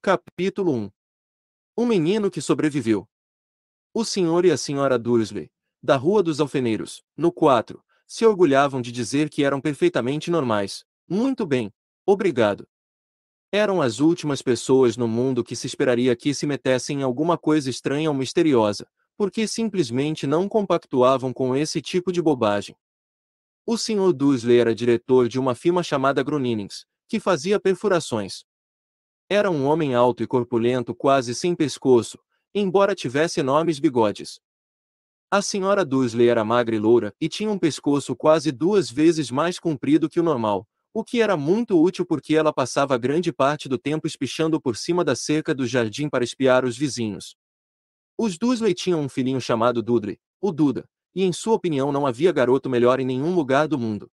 Capítulo 1. O menino que sobreviveu. O senhor e a senhora Dursley, da Rua dos Alfeneiros, no 4, se orgulhavam de dizer que eram perfeitamente normais. Muito bem, obrigado. Eram as últimas pessoas no mundo que se esperaria que se metessem em alguma coisa estranha ou misteriosa, porque simplesmente não compactuavam com esse tipo de bobagem. O senhor Dursley era diretor de uma firma chamada Gruninings, que fazia perfurações. Era um homem alto e corpulento, quase sem pescoço, embora tivesse enormes bigodes. A senhora Dursley era magra e loura, e tinha um pescoço quase 2 vezes mais comprido que o normal, o que era muito útil porque ela passava grande parte do tempo espichando por cima da cerca do jardim para espiar os vizinhos. Os Dursley tinham um filhinho chamado Dudley, o Duda, e em sua opinião não havia garoto melhor em nenhum lugar do mundo.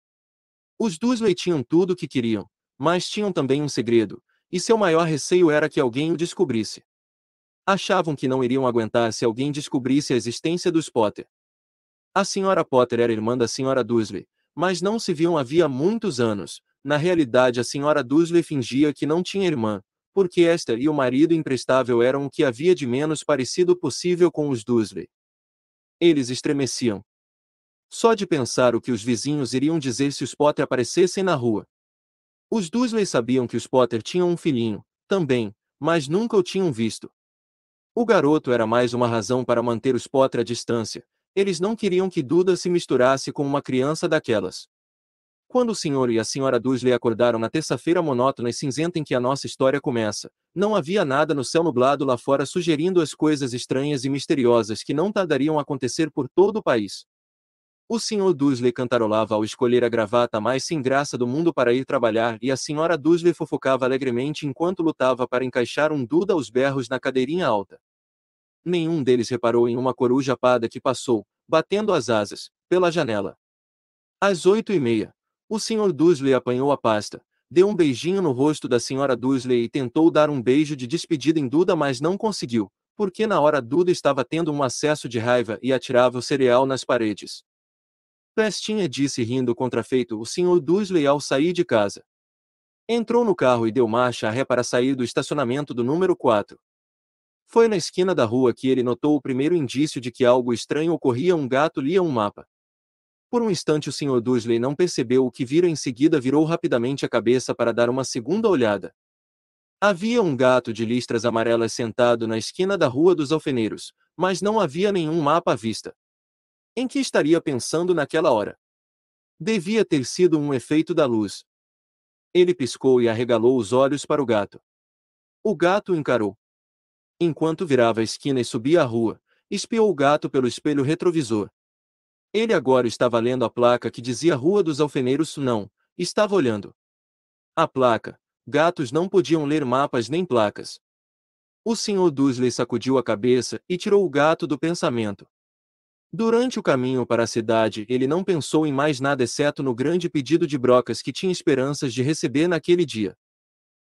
Os Dursley tinham tudo o que queriam, mas tinham também um segredo, e seu maior receio era que alguém o descobrisse. Achavam que não iriam aguentar se alguém descobrisse a existência dos Potter. A senhora Potter era irmã da senhora Dursley, mas não se viam havia muitos anos. Na realidade, a senhora Dursley fingia que não tinha irmã, porque esta e o marido imprestável eram o que havia de menos parecido possível com os Dursley. Eles estremeciam. Só de pensar o que os vizinhos iriam dizer se os Potter aparecessem na rua. Os Dursley sabiam que os Potter tinham um filhinho, também, mas nunca o tinham visto. O garoto era mais uma razão para manter os Potter à distância. Eles não queriam que Duda se misturasse com uma criança daquelas. Quando o senhor e a senhora Dursley acordaram na terça-feira monótona e cinzenta em que a nossa história começa, não havia nada no céu nublado lá fora sugerindo as coisas estranhas e misteriosas que não tardariam a acontecer por todo o país. O senhor Dursley cantarolava ao escolher a gravata mais sem graça do mundo para ir trabalhar e a senhora Dursley fofocava alegremente enquanto lutava para encaixar um Duda aos berros na cadeirinha alta. Nenhum deles reparou em uma coruja parda que passou, batendo as asas, pela janela. Às 8h30, o senhor Dursley apanhou a pasta, deu um beijinho no rosto da senhora Dursley e tentou dar um beijo de despedida em Duda, mas não conseguiu, porque na hora Duda estava tendo um acesso de raiva e atirava o cereal nas paredes. Pestinha, disse rindo contrafeito o senhor Dursley ao sair de casa. Entrou no carro e deu marcha ré para sair do estacionamento do número 4. Foi na esquina da rua que ele notou o primeiro indício de que algo estranho ocorria. Um gato lia um mapa. Por um instante o senhor Dursley não percebeu o que vira, em seguida virou rapidamente a cabeça para dar uma segunda olhada. Havia um gato de listras amarelas sentado na esquina da Rua dos Alfeneiros, mas não havia nenhum mapa à vista. Em que estaria pensando naquela hora? Devia ter sido um efeito da luz. Ele piscou e arregalou os olhos para o gato. O gato o encarou. Enquanto virava a esquina e subia a rua, espiou o gato pelo espelho retrovisor. Ele agora estava lendo a placa que dizia Rua dos Alfeneiros. Não, estava olhando a placa. Gatos não podiam ler mapas nem placas. O senhor Dursley sacudiu a cabeça e tirou o gato do pensamento. Durante o caminho para a cidade, ele não pensou em mais nada exceto no grande pedido de brocas que tinha esperanças de receber naquele dia.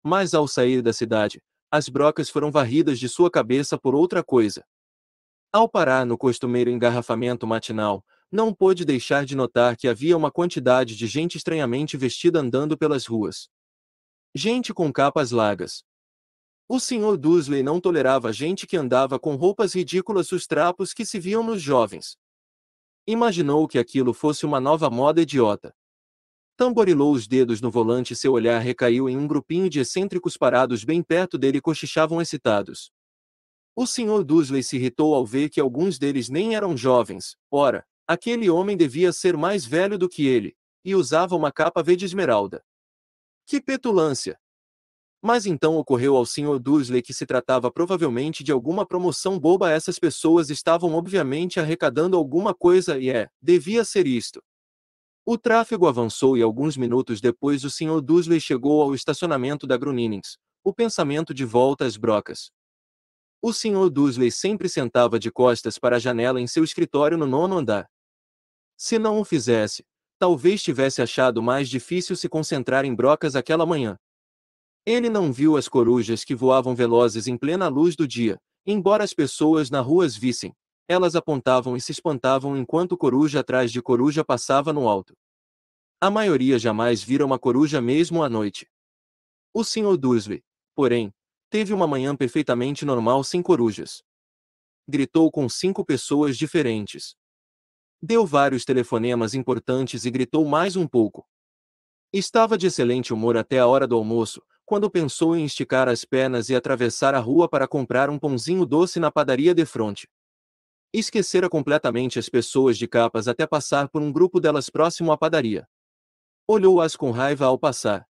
Mas ao sair da cidade, as brocas foram varridas de sua cabeça por outra coisa. Ao parar no costumeiro engarrafamento matinal, não pôde deixar de notar que havia uma quantidade de gente estranhamente vestida andando pelas ruas. Gente com capas largas. O senhor Dursley não tolerava gente que andava com roupas ridículas, os trapos que se viam nos jovens. Imaginou que aquilo fosse uma nova moda idiota. Tamborilou os dedos no volante e seu olhar recaiu em um grupinho de excêntricos parados bem perto dele e cochichavam excitados. O senhor Dursley se irritou ao ver que alguns deles nem eram jovens. Ora, aquele homem devia ser mais velho do que ele, e usava uma capa verde esmeralda. Que petulância! Mas então ocorreu ao senhor Dursley que se tratava provavelmente de alguma promoção boba. Essas pessoas estavam obviamente arrecadando alguma coisa e devia ser isto. O tráfego avançou e alguns minutos depois o senhor Dursley chegou ao estacionamento da Gruninings, o pensamento de volta às brocas. O senhor Dursley sempre sentava de costas para a janela em seu escritório no 9º andar. Se não o fizesse, talvez tivesse achado mais difícil se concentrar em brocas aquela manhã. Ele não viu as corujas que voavam velozes em plena luz do dia, embora as pessoas na rua as vissem. Elas apontavam e se espantavam enquanto coruja atrás de coruja passava no alto. A maioria jamais vira uma coruja mesmo à noite. O senhor Dursley, porém, Teve uma manhã perfeitamente normal sem corujas. Gritou com 5 pessoas diferentes. Deu vários telefonemas importantes e gritou mais um pouco. Estava de excelente humor até a hora do almoço, quando pensou em esticar as pernas e atravessar a rua para comprar um pãozinho doce na padaria defronte. Esquecera completamente as pessoas de capas até passar por um grupo delas próximo à padaria. Olhou-as com raiva ao passar.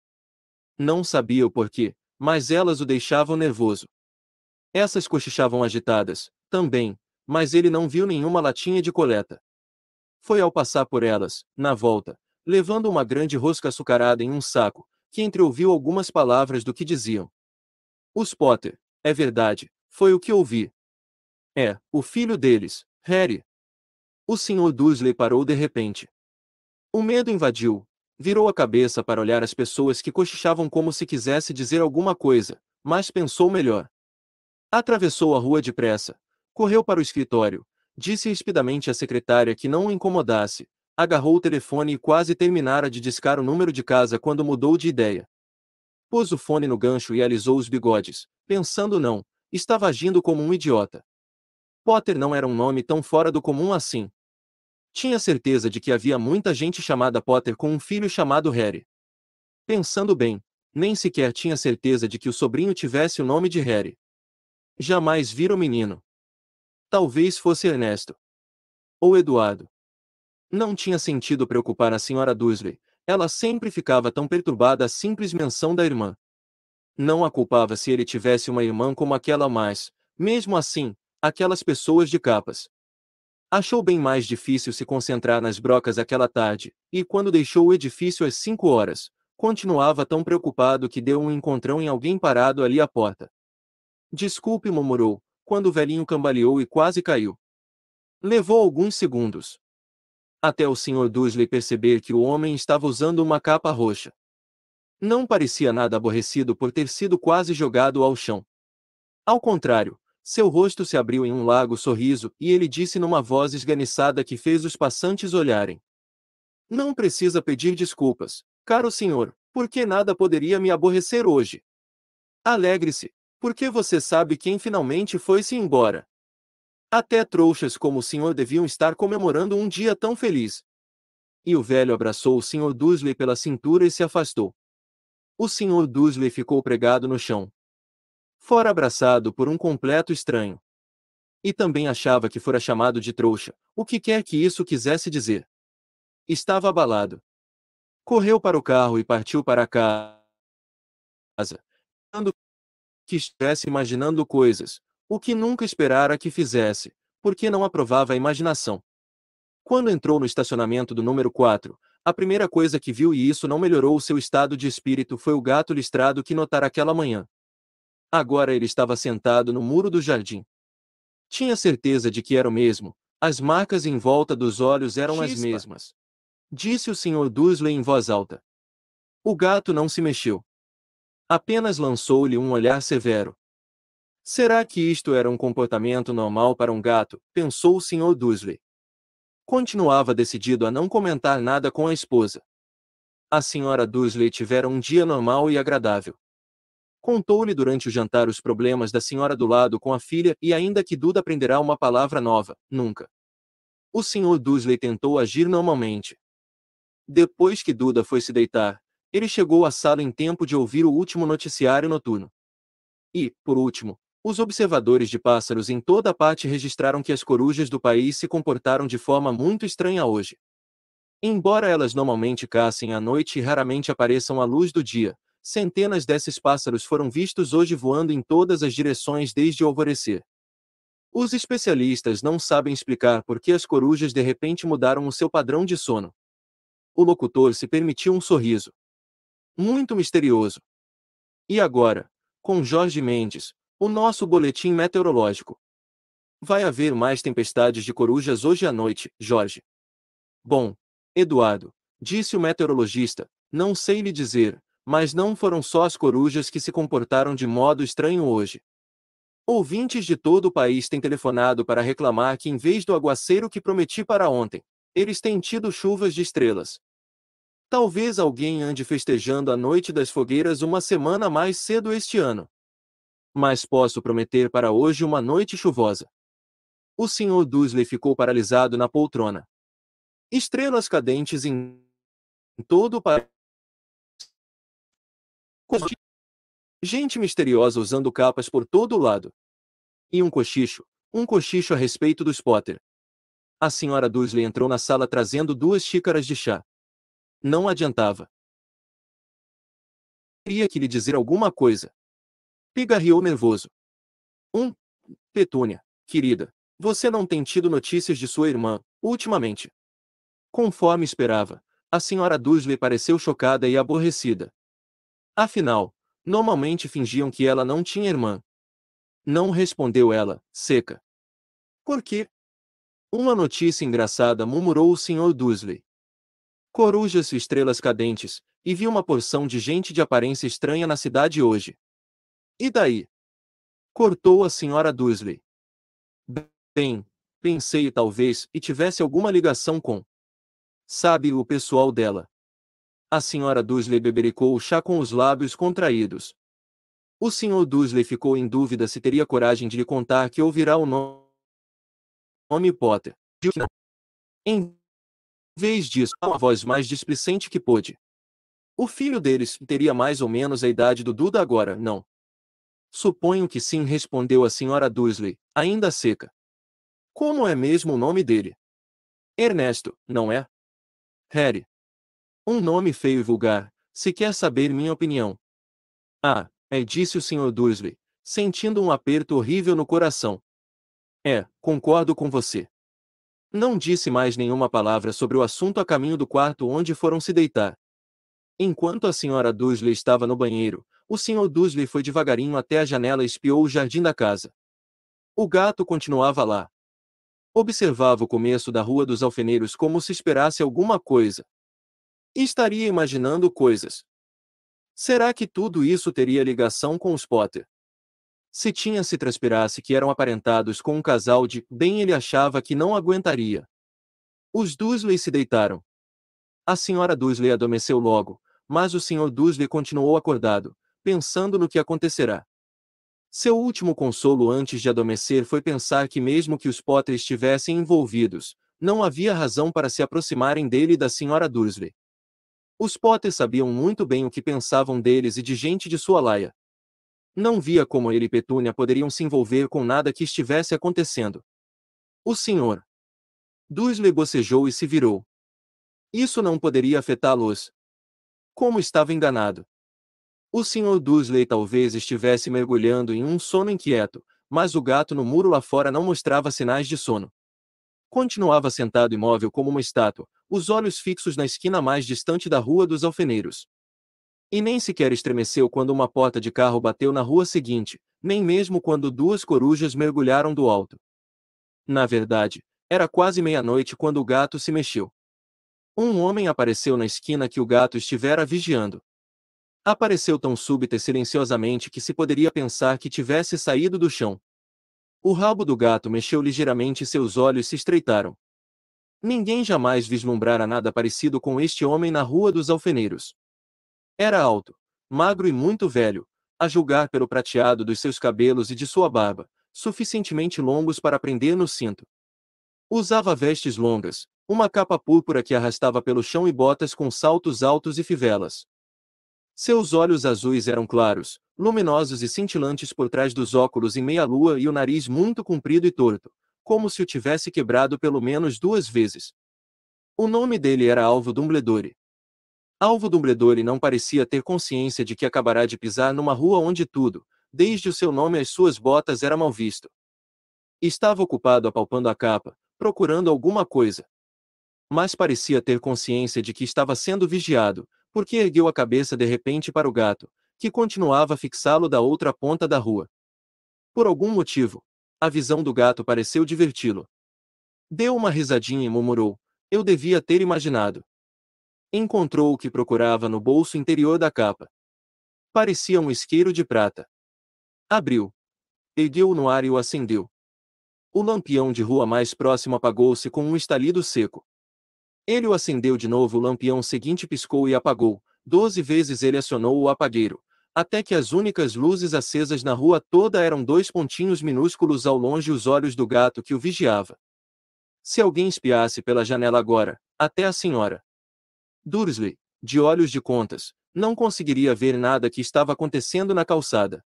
Não sabia o porquê, mas elas o deixavam nervoso. Essas cochichavam agitadas, também, mas ele não viu nenhuma latinha de coleta. Foi ao passar por elas, na volta, levando uma grande rosca açucarada em um saco, que entreouviu algumas palavras do que diziam. Os Potter, é verdade, foi o que ouvi. É, o filho deles, Harry. O Sr. Dursley parou de repente. O medo invadiu, virou a cabeça para olhar as pessoas que cochichavam como se quisesse dizer alguma coisa, mas pensou melhor. Atravessou a rua depressa, correu para o escritório, disse rispidamente à secretária que não o incomodasse, agarrou o telefone e quase terminara de discar o número de casa quando mudou de ideia. Pôs o fone no gancho e alisou os bigodes, pensando não, estava agindo como um idiota. Potter não era um nome tão fora do comum assim. Tinha certeza de que havia muita gente chamada Potter com um filho chamado Harry. Pensando bem, nem sequer tinha certeza de que o sobrinho tivesse o nome de Harry. Jamais vira o menino. Talvez fosse Ernesto. Ou Eduardo. Não tinha sentido preocupar a Sra. Dursley, ela sempre ficava tão perturbada à simples menção da irmã. Não a culpava se ele tivesse uma irmã como aquela, mas, mesmo assim, aquelas pessoas de capas. Achou bem mais difícil se concentrar nas brocas aquela tarde, e quando deixou o edifício às 5 horas, continuava tão preocupado que deu um encontrão em alguém parado ali à porta. Desculpe, murmurou, quando o velhinho cambaleou e quase caiu. Levou alguns segundos. Até o Sr. Dursley perceber que o homem estava usando uma capa roxa. Não parecia nada aborrecido por ter sido quase jogado ao chão. Ao contrário, seu rosto se abriu em um largo sorriso e ele disse numa voz esganiçada que fez os passantes olharem. Não precisa pedir desculpas, caro senhor, porque nada poderia me aborrecer hoje. Alegre-se, porque você sabe quem finalmente foi-se embora. Até trouxas como o senhor deviam estar comemorando um dia tão feliz. E o velho abraçou o Sr. Dursley pela cintura e se afastou. O Sr. Dursley ficou pregado no chão. Fora abraçado por um completo estranho. E também achava que fora chamado de trouxa, o que quer que isso quisesse dizer. Estava abalado. Correu para o carro e partiu para casa. Pensando que estivesse imaginando coisas, o que nunca esperara que fizesse, porque não aprovava a imaginação. Quando entrou no estacionamento do número 4, a primeira coisa que viu e isso não melhorou o seu estado de espírito foi o gato listrado que notara aquela manhã. Agora ele estava sentado no muro do jardim. Tinha certeza de que era o mesmo, as marcas em volta dos olhos eram as mesmas. Disse o Sr. Dursley em voz alta. O gato não se mexeu. Apenas lançou-lhe um olhar severo. Será que isto era um comportamento normal para um gato? Pensou o Sr. Dursley. Continuava decidido a não comentar nada com a esposa. A Sra. Dursley tivera um dia normal e agradável. Contou-lhe durante o jantar os problemas da senhora do lado com a filha e ainda que Duda aprenderá uma palavra nova, nunca. O Sr. Dursley tentou agir normalmente. Depois que Duda foi se deitar, ele chegou à sala em tempo de ouvir o último noticiário noturno. E, por último, os observadores de pássaros em toda a parte registraram que as corujas do país se comportaram de forma muito estranha hoje. Embora elas normalmente caçem à noite e raramente apareçam à luz do dia, centenas desses pássaros foram vistos hoje voando em todas as direções desde o alvorecer. Os especialistas não sabem explicar por que as corujas de repente mudaram o seu padrão de sono. O locutor se permitiu um sorriso. Muito misterioso. E agora, com Jorge Mendes, o nosso boletim meteorológico. Vai haver mais tempestades de corujas hoje à noite, Jorge. Bom, Eduardo, disse o meteorologista, não sei lhe dizer, mas não foram só as corujas que se comportaram de modo estranho hoje. Ouvintes de todo o país têm telefonado para reclamar que em vez do aguaceiro que prometi para ontem, eles têm tido chuvas de estrelas. Talvez alguém ande festejando a noite das fogueiras uma semana mais cedo este ano. Mas posso prometer para hoje uma noite chuvosa. O Sr. Dursley ficou paralisado na poltrona. Estrelas cadentes em todo o país. Gente misteriosa usando capas por todo o lado. E um cochicho a respeito dos Potter. A Sra. Dursley entrou na sala trazendo 2 xícaras de chá. Não adiantava. Queria que lhe dizer alguma coisa. Pigarreou nervoso. Petúnia, querida, você não tem tido notícias de sua irmã, ultimamente. Conforme esperava, a Sra. Dursley pareceu chocada e aborrecida. Afinal, normalmente fingiam que ela não tinha irmã. Não respondeu ela, seca. Por quê? Uma notícia engraçada, murmurou o Sr. Dursley. Corujas e estrelas cadentes, e vi uma porção de gente de aparência estranha na cidade hoje. E daí? Cortou a Sra. Dursley. Bem, pensei talvez e tivesse alguma ligação com, sabe, o pessoal dela. A Sra. Dursley bebericou o chá com os lábios contraídos. O Sr. Dursley ficou em dúvida se teria coragem de lhe contar que ouvirá o nome Potter. Em vez disso, a voz mais displicente que pôde. O filho deles teria mais ou menos a idade do Duda agora, não? Suponho que sim, respondeu a Sra. Dursley, ainda seca. Como é mesmo o nome dele? Ernesto, não é? Harry. Um nome feio e vulgar, se quer saber minha opinião. Ah, disse o Sr. Dursley, sentindo um aperto horrível no coração. Concordo com você. Não disse mais nenhuma palavra sobre o assunto a caminho do quarto onde foram se deitar. Enquanto a Sra. Dursley estava no banheiro, o Sr. Dursley foi devagarinho até a janela e espiou o jardim da casa. O gato continuava lá. Observava o começo da Rua dos Alfeneiros como se esperasse alguma coisa. Estaria imaginando coisas. Será que tudo isso teria ligação com os Potter? Se se transpirasse que eram aparentados com um casal de bem, ele achava que não aguentaria. Os Dursley se deitaram. A Sra. Dursley adormeceu logo, mas o Sr. Dursley continuou acordado, pensando no que acontecerá. Seu último consolo antes de adormecer foi pensar que mesmo que os Potter estivessem envolvidos, não havia razão para se aproximarem dele e da Sra. Dursley. Os Potter sabiam muito bem o que pensavam deles e de gente de sua laia. Não via como ele e Petúnia poderiam se envolver com nada que estivesse acontecendo. O Sr. Dursley bocejou e se virou. Isso não poderia afetá-los. Como estava enganado. O Sr. Dursley talvez estivesse mergulhando em um sono inquieto, mas o gato no muro lá fora não mostrava sinais de sono. Continuava sentado imóvel como uma estátua, os olhos fixos na esquina mais distante da Rua dos Alfeneiros. E nem sequer estremeceu quando uma porta de carro bateu na rua seguinte, nem mesmo quando 2 corujas mergulharam do alto. Na verdade, era quase meia-noite quando o gato se mexeu. Um homem apareceu na esquina que o gato estivera vigiando. Apareceu tão súbita e silenciosamente que se poderia pensar que tivesse saído do chão. O rabo do gato mexeu ligeiramente e seus olhos se estreitaram. Ninguém jamais vislumbrara nada parecido com este homem na Rua dos Alfeneiros. Era alto, magro e muito velho, a julgar pelo prateado dos seus cabelos e de sua barba, suficientemente longos para prender no cinto. Usava vestes longas, uma capa púrpura que arrastava pelo chão e botas com saltos altos e fivelas. Seus olhos azuis eram claros, luminosos e cintilantes por trás dos óculos em meia-lua e o nariz muito comprido e torto, como se o tivesse quebrado pelo menos 2 vezes. O nome dele era Alvo Dumbledore. Alvo Dumbledore não parecia ter consciência de que acabará de pisar numa rua onde tudo, desde o seu nome às suas botas, era mal visto. Estava ocupado apalpando a capa, procurando alguma coisa. Mas parecia ter consciência de que estava sendo vigiado, porque ergueu a cabeça de repente para o gato, que continuava a fixá-lo da outra ponta da rua. Por algum motivo, a visão do gato pareceu diverti-lo. Deu uma risadinha e murmurou: eu devia ter imaginado. Encontrou o que procurava no bolso interior da capa. Parecia um isqueiro de prata. Abriu. Ergueu-o no ar e o acendeu. O lampião de rua mais próximo apagou-se com um estalido seco. Ele o acendeu de novo, o lampião seguinte piscou e apagou. 12 vezes ele acionou o apagueiro, até que as únicas luzes acesas na rua toda eram dois pontinhos minúsculos ao longe os olhos do gato que o vigiava. Se alguém espiasse pela janela agora, até a senhora Dursley, de olhos de contas, não conseguiria ver nada que estava acontecendo na calçada.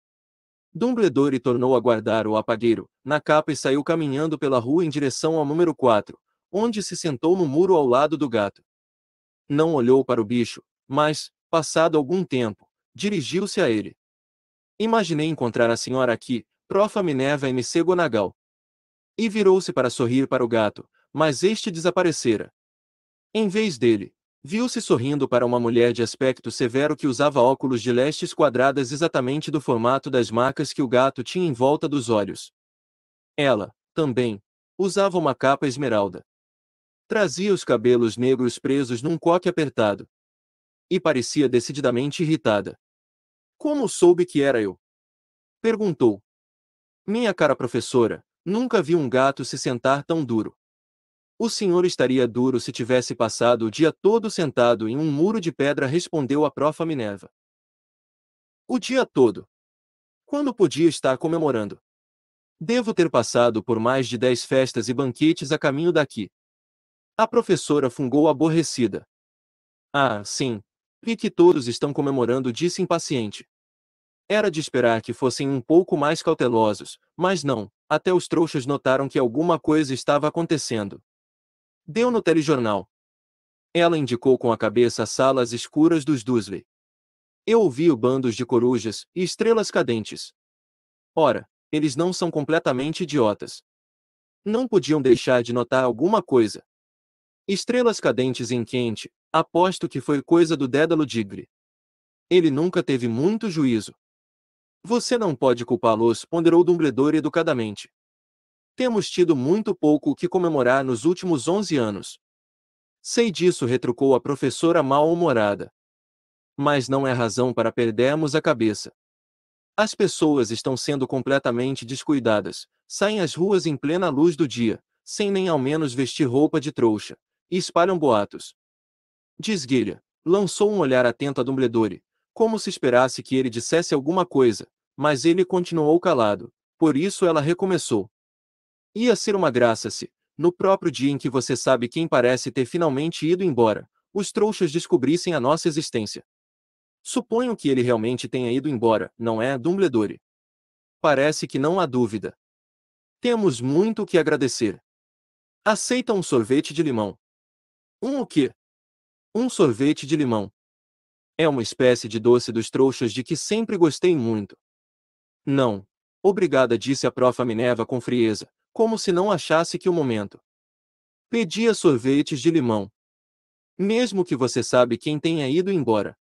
Dumbledore tornou a guardar o apagueiro na capa e saiu caminhando pela rua em direção ao número 4, onde se sentou no muro ao lado do gato. Não olhou para o bicho, mas, passado algum tempo, dirigiu-se a ele. Imaginei encontrar a senhora aqui, Profa Minerva McGonagall. E virou-se para sorrir para o gato, mas este desaparecera. Em vez dele, viu-se sorrindo para uma mulher de aspecto severo que usava óculos de lentes quadradas exatamente do formato das marcas que o gato tinha em volta dos olhos. Ela, também, usava uma capa esmeralda. Trazia os cabelos negros presos num coque apertado. E parecia decididamente irritada. Como soube que era eu? Perguntou. Minha cara professora, nunca vi um gato se sentar tão duro. O senhor estaria duro se tivesse passado o dia todo sentado em um muro de pedra, respondeu a Profa Minerva. O dia todo. Quando podia estar comemorando? Devo ter passado por mais de 10 festas e banquetes a caminho daqui. A professora fungou aborrecida. Ah, sim. Vi que todos estão comemorando, disse impaciente. Era de esperar que fossem um pouco mais cautelosos, mas não, até os trouxas notaram que alguma coisa estava acontecendo. Deu no telejornal. Ela indicou com a cabeça as salas escuras dos Dursley. Eu ouvi bandos de corujas e estrelas cadentes. Ora, eles não são completamente idiotas. Não podiam deixar de notar alguma coisa. Estrelas cadentes em quente, aposto que foi coisa do Dédalo Diggory. Ele nunca teve muito juízo. Você não pode culpá-los, ponderou Dumbledore educadamente. Temos tido muito pouco o que comemorar nos últimos 11 anos. Sei disso, retrucou a professora mal-humorada. Mas não é razão para perdermos a cabeça. As pessoas estão sendo completamente descuidadas, saem às ruas em plena luz do dia, sem nem ao menos vestir roupa de trouxa, e espalham boatos. Disguilha, lançou um olhar atento a Dumbledore, como se esperasse que ele dissesse alguma coisa, mas ele continuou calado, por isso ela recomeçou. Ia ser uma graça se, no próprio dia em que você sabe quem parece ter finalmente ido embora, os trouxas descobrissem a nossa existência. Suponho que ele realmente tenha ido embora, não é, Dumbledore? Parece que não há dúvida. Temos muito o que agradecer. Aceita um sorvete de limão. O quê? Um sorvete de limão. É uma espécie de doce dos trouxas de que sempre gostei muito. Não. Obrigada, disse a Profa Minerva com frieza, como se não achasse que o momento. Pedia sorvetes de limão. Mesmo que você sabe quem tenha ido embora.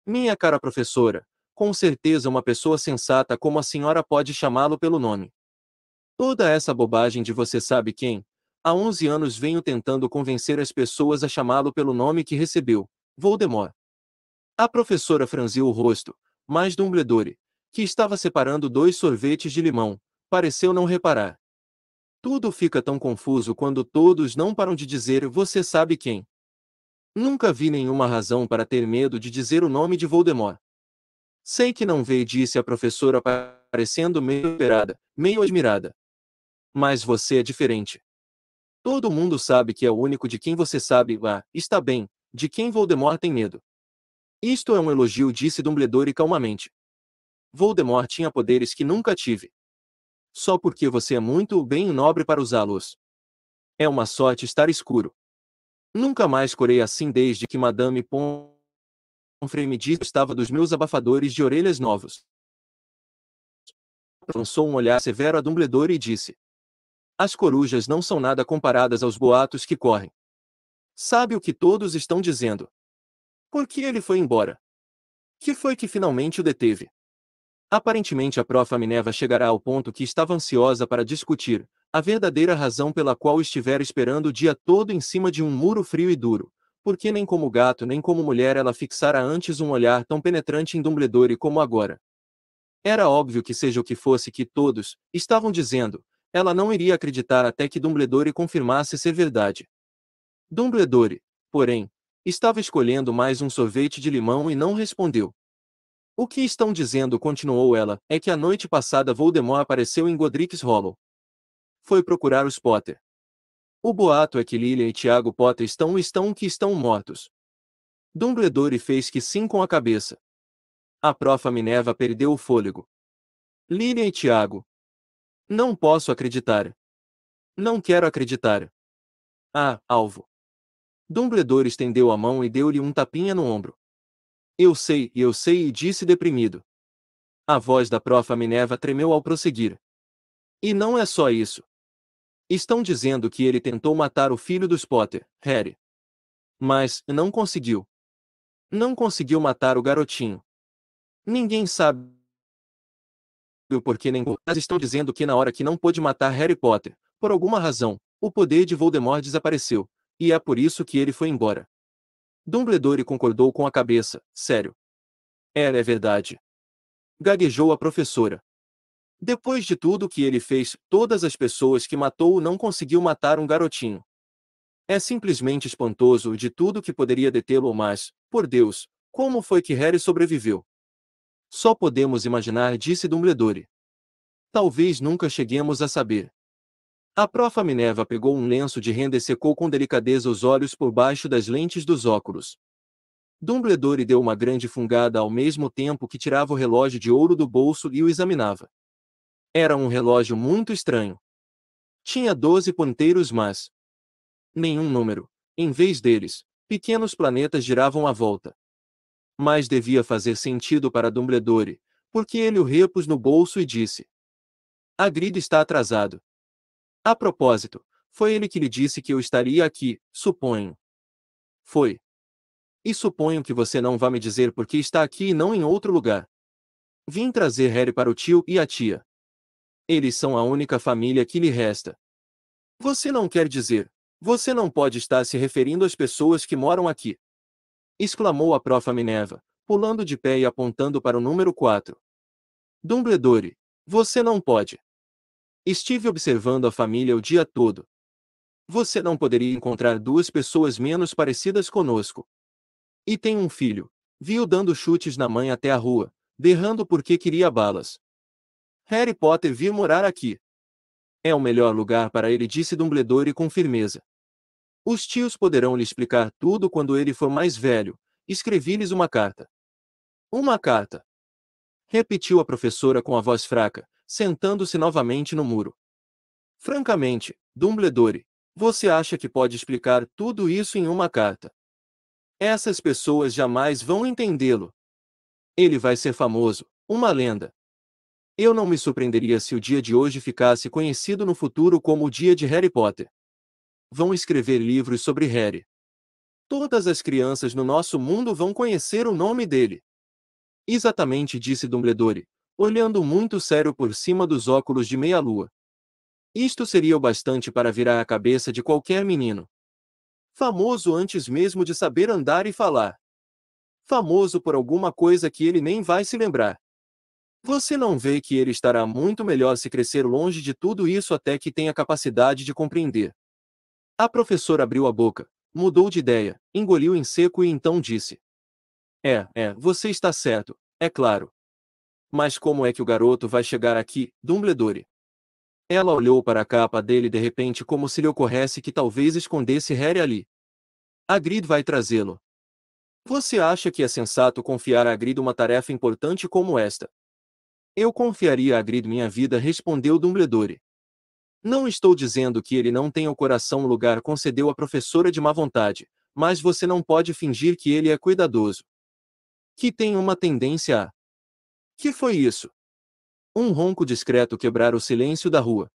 Minha cara professora, com certeza uma pessoa sensata como a senhora pode chamá-lo pelo nome. Toda essa bobagem de você sabe quem, há 11 anos venho tentando convencer as pessoas a chamá-lo pelo nome que recebeu, Voldemort. A professora franziu o rosto, mas Dumbledore, que estava separando dois sorvetes de limão, pareceu não reparar. Tudo fica tão confuso quando todos não param de dizer você sabe quem. Nunca vi nenhuma razão para ter medo de dizer o nome de Voldemort. Sei que não vê, disse a professora parecendo meio operada, meio admirada. Mas você é diferente. Todo mundo sabe que é o único de quem você sabe, está bem, de quem Voldemort tem medo. Isto é um elogio, disse Dumbledore calmamente. Voldemort tinha poderes que nunca tive. Só porque você é muito bem e nobre para usá-los. É uma sorte estar escuro. Nunca mais corei assim desde que Madame Pomfrey me disse que estava dos meus abafadores de orelhas novos. Lançou um olhar severo a Dumbledore e disse: as corujas não são nada comparadas aos boatos que correm. Sabe o que todos estão dizendo? Por que ele foi embora? Que foi que finalmente o deteve? Aparentemente a Profa Minerva chegará ao ponto que estava ansiosa para discutir, a verdadeira razão pela qual estivera esperando o dia todo em cima de um muro frio e duro, porque nem como gato nem como mulher ela fixara antes um olhar tão penetrante em Dumbledore como agora. Era óbvio que seja o que fosse que todos estavam dizendo, ela não iria acreditar até que Dumbledore confirmasse ser verdade. Dumbledore, porém, estava escolhendo mais um sorvete de limão e não respondeu. O que estão dizendo, continuou ela, é que a noite passada Voldemort apareceu em Godric's Hollow. Foi procurar os Potter. O boato é que Lilian e Tiago Potter estão mortos. Dumbledore fez que sim com a cabeça. A profa Minerva perdeu o fôlego. Lilian e Tiago. Não posso acreditar. Não quero acreditar. Ah, alvo. Dumbledore estendeu a mão e deu-lhe um tapinha no ombro. Eu sei, e disse deprimido. A voz da profa Minerva tremeu ao prosseguir. E não é só isso. Estão dizendo que ele tentou matar o filho dos Potter, Harry. Mas, não conseguiu. Não conseguiu matar o garotinho. Ninguém sabe o porquê nem como. Mas estão dizendo que na hora que não pôde matar Harry Potter, por alguma razão, o poder de Voldemort desapareceu, e é por isso que ele foi embora. Dumbledore concordou com a cabeça, sério. É verdade. Gaguejou a professora. Depois de tudo que ele fez, todas as pessoas que matou não conseguiu matar um garotinho. É simplesmente espantoso de tudo que poderia detê-lo, mas, por Deus, como foi que Harry sobreviveu? Só podemos imaginar, disse Dumbledore. Talvez nunca cheguemos a saber. A profa Minerva pegou um lenço de renda e secou com delicadeza os olhos por baixo das lentes dos óculos. Dumbledore deu uma grande fungada ao mesmo tempo que tirava o relógio de ouro do bolso e o examinava. Era um relógio muito estranho. Tinha 12 ponteiros, mas nenhum número. Em vez deles, pequenos planetas giravam à volta. Mas devia fazer sentido para Dumbledore, porque ele o repôs no bolso e disse: Hagrid está atrasado. A propósito, foi ele que lhe disse que eu estaria aqui, suponho. Foi. E suponho que você não vá me dizer por que está aqui e não em outro lugar. Vim trazer Harry para o tio e a tia. Eles são a única família que lhe resta. Você não quer dizer, você não pode estar se referindo às pessoas que moram aqui. Exclamou a profa Minerva, pulando de pé e apontando para o número 4. Dumbledore, você não pode. Estive observando a família o dia todo. Você não poderia encontrar duas pessoas menos parecidas conosco. E tem um filho. Vi-o dando chutes na mãe até a rua, berrando porque queria balas. Harry Potter vir morar aqui. É o melhor lugar para ele, disse Dumbledore com firmeza. Os tios poderão lhe explicar tudo quando ele for mais velho. Escrevi-lhes uma carta. Uma carta. Repetiu a professora com a voz fraca, sentando-se novamente no muro. Francamente, Dumbledore, você acha que pode explicar tudo isso em uma carta? Essas pessoas jamais vão entendê-lo. Ele vai ser famoso, uma lenda. Eu não me surpreenderia se o dia de hoje ficasse conhecido no futuro como o dia de Harry Potter. Vão escrever livros sobre Harry. Todas as crianças no nosso mundo vão conhecer o nome dele. Exatamente, disse Dumbledore, olhando muito sério por cima dos óculos de meia-lua. Isto seria o bastante para virar a cabeça de qualquer menino. Famoso antes mesmo de saber andar e falar. Famoso por alguma coisa que ele nem vai se lembrar. Você não vê que ele estará muito melhor se crescer longe de tudo isso até que tenha capacidade de compreender. A professora abriu a boca, mudou de ideia, engoliu em seco e então disse: você está certo, é claro. Mas como é que o garoto vai chegar aqui, Dumbledore? Ela olhou para a capa dele de repente como se lhe ocorresse que talvez escondesse Harry ali. Hagrid vai trazê-lo. Você acha que é sensato confiar a Hagrid uma tarefa importante como esta? Eu confiaria a Hagrid minha vida, respondeu Dumbledore. Não estou dizendo que ele não tenha o coração no lugar, concedeu a professora de má vontade, mas você não pode fingir que ele é cuidadoso. Que tem uma tendência a... Que foi isso? Um ronco discreto quebrara o silêncio da rua.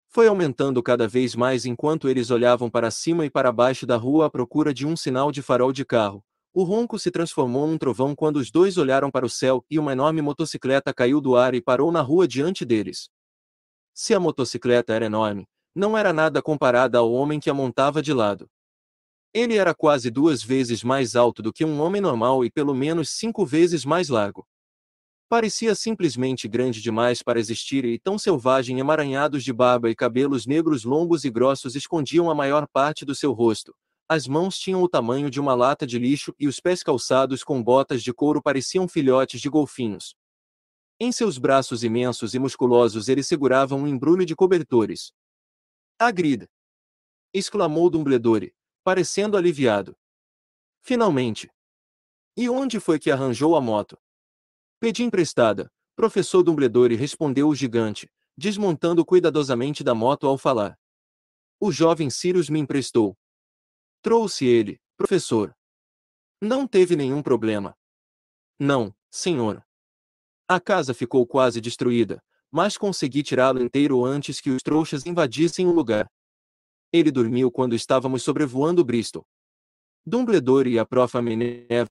Foi aumentando cada vez mais enquanto eles olhavam para cima e para baixo da rua à procura de um sinal de farol de carro. O ronco se transformou num trovão quando os dois olharam para o céu e uma enorme motocicleta caiu do ar e parou na rua diante deles. Se a motocicleta era enorme, não era nada comparada ao homem que a montava de lado. Ele era quase 2 vezes mais alto do que um homem normal e pelo menos 5 vezes mais largo. Parecia simplesmente grande demais para existir e tão selvagem, emaranhados de barba e cabelos negros longos e grossos escondiam a maior parte do seu rosto, As mãos tinham o tamanho de uma lata de lixo e os pés calçados com botas de couro pareciam filhotes de golfinhos. Em seus braços imensos e musculosos ele segurava um embrulho de cobertores. Hagrid! Exclamou Dumbledore, parecendo aliviado. Finalmente! E onde foi que arranjou a moto? Pedi emprestada, professor Dumbledore, respondeu o gigante, desmontando cuidadosamente da moto ao falar. O jovem Sirius me emprestou. Trouxe ele, professor. Não teve nenhum problema. Não, senhor. A casa ficou quase destruída, mas consegui tirá-lo inteiro antes que os trouxas invadissem o lugar. Ele dormiu quando estávamos sobrevoando Bristol. Dumbledore e a Prof. Minerva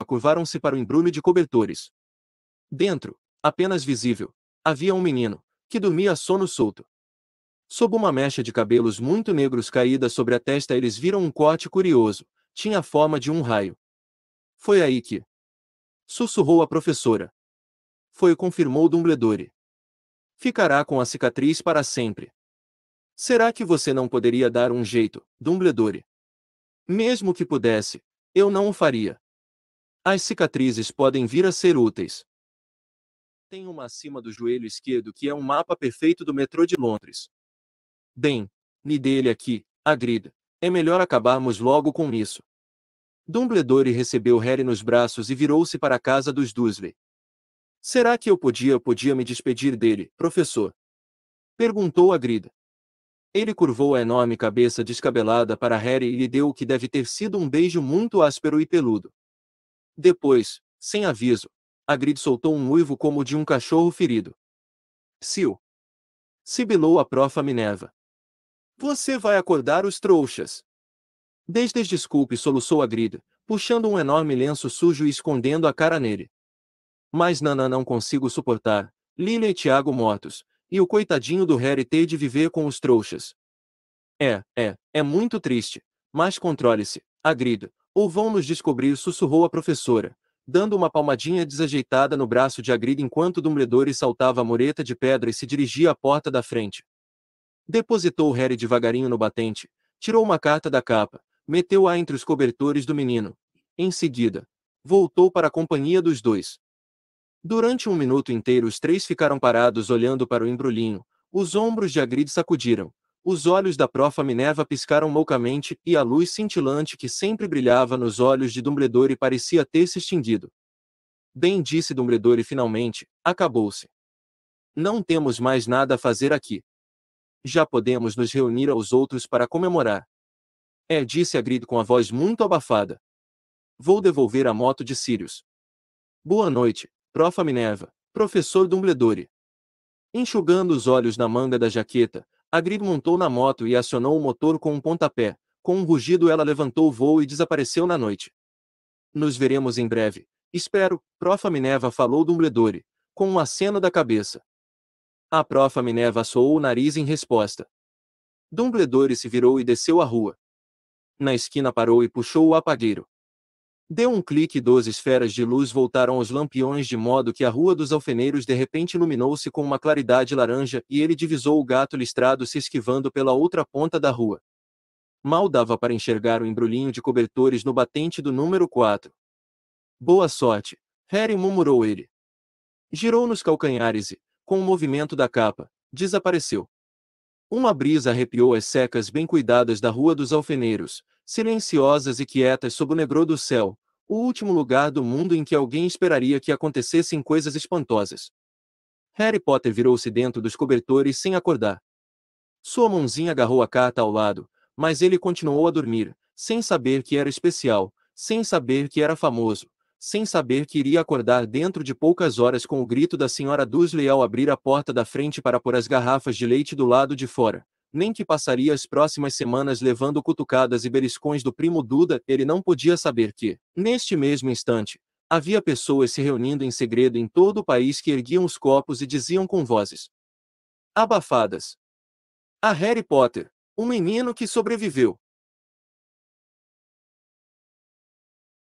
curvaram-se para o embrulho de cobertores. Dentro, apenas visível, havia um menino, que dormia a sono solto. Sob uma mecha de cabelos muito negros caída sobre a testa eles viram um corte curioso, tinha a forma de um raio. Foi aí que... sussurrou a professora. Foi, confirmou Dumbledore. Ficará com a cicatriz para sempre. Será que você não poderia dar um jeito, Dumbledore? Mesmo que pudesse, eu não o faria. As cicatrizes podem vir a ser úteis. Tem uma acima do joelho esquerdo que é um mapa perfeito do metrô de Londres. Bem, me dê ele aqui, Hagrid. É melhor acabarmos logo com isso. Dumbledore recebeu Harry nos braços e virou-se para a casa dos Dursley. Será que eu podia me despedir dele, professor? Perguntou Hagrid. Ele curvou a enorme cabeça descabelada para Harry e lhe deu o que deve ter sido um beijo muito áspero e peludo. Depois, sem aviso, Hagrid soltou um uivo como o de um cachorro ferido. Sil! Sibilou a Prof. Minerva. Você vai acordar os trouxas. Desculpe, soluçou Hagrid, puxando um enorme lenço sujo e escondendo a cara nele. Mas Nana, não consigo suportar, Lilia e Tiago mortos, e o coitadinho do Harry ter de viver com os trouxas. É muito triste, mas controle-se, Hagrid, ou vão nos descobrir, sussurrou a professora, dando uma palmadinha desajeitada no braço de Hagrid enquanto Dumbledore saltava a mureta de pedra e se dirigia à porta da frente. Depositou Harry devagarinho no batente, tirou uma carta da capa, meteu-a entre os cobertores do menino. Em seguida, voltou para a companhia dos dois. Durante um minuto inteiro os três ficaram parados olhando para o embrulhinho, os ombros de Hagrid sacudiram, os olhos da Prof. Minerva piscaram loucamente e a luz cintilante que sempre brilhava nos olhos de Dumbledore parecia ter se extinguido. Bem, disse Dumbledore finalmente, acabou-se. Não temos mais nada a fazer aqui. Já podemos nos reunir aos outros para comemorar. Disse Hagrid com a voz muito abafada. Vou devolver a moto de Sirius. Boa noite, Prof. Minerva, professor Dumbledore. Enxugando os olhos na manga da jaqueta, Hagrid montou na moto e acionou o motor com um pontapé. Com um rugido ela levantou o voo e desapareceu na noite. Nos veremos em breve, espero, Prof. Minerva, falou Dumbledore, com um aceno da cabeça. A Prof. Minerva assoou o nariz em resposta. Dumbledore se virou e desceu a rua. Na esquina parou e puxou o apagueiro. Deu um clique e 12 esferas de luz voltaram aos lampiões de modo que a Rua dos Alfeneiros de repente iluminou-se com uma claridade laranja e ele divisou o gato listrado se esquivando pela outra ponta da rua. Mal dava para enxergar o embrulhinho de cobertores no batente do número 4. Boa sorte, Harry, murmurou ele. Girou nos calcanhares e, com o movimento da capa, desapareceu. Uma brisa arrepiou as secas bem cuidadas da Rua dos Alfeneiros, silenciosas e quietas sob o negror do céu, o último lugar do mundo em que alguém esperaria que acontecessem coisas espantosas. Harry Potter virou-se dentro dos cobertores sem acordar. Sua mãozinha agarrou a carta ao lado, mas ele continuou a dormir, sem saber que era especial, sem saber que era famoso, sem saber que iria acordar dentro de poucas horas com o grito da Sra. Dursley ao abrir a porta da frente para pôr as garrafas de leite do lado de fora, nem que passaria as próximas semanas levando cutucadas e beliscões do primo Duda. Ele não podia saber que, neste mesmo instante, havia pessoas se reunindo em segredo em todo o país que erguiam os copos e diziam com vozes abafadas: A Harry Potter, o menino que sobreviveu.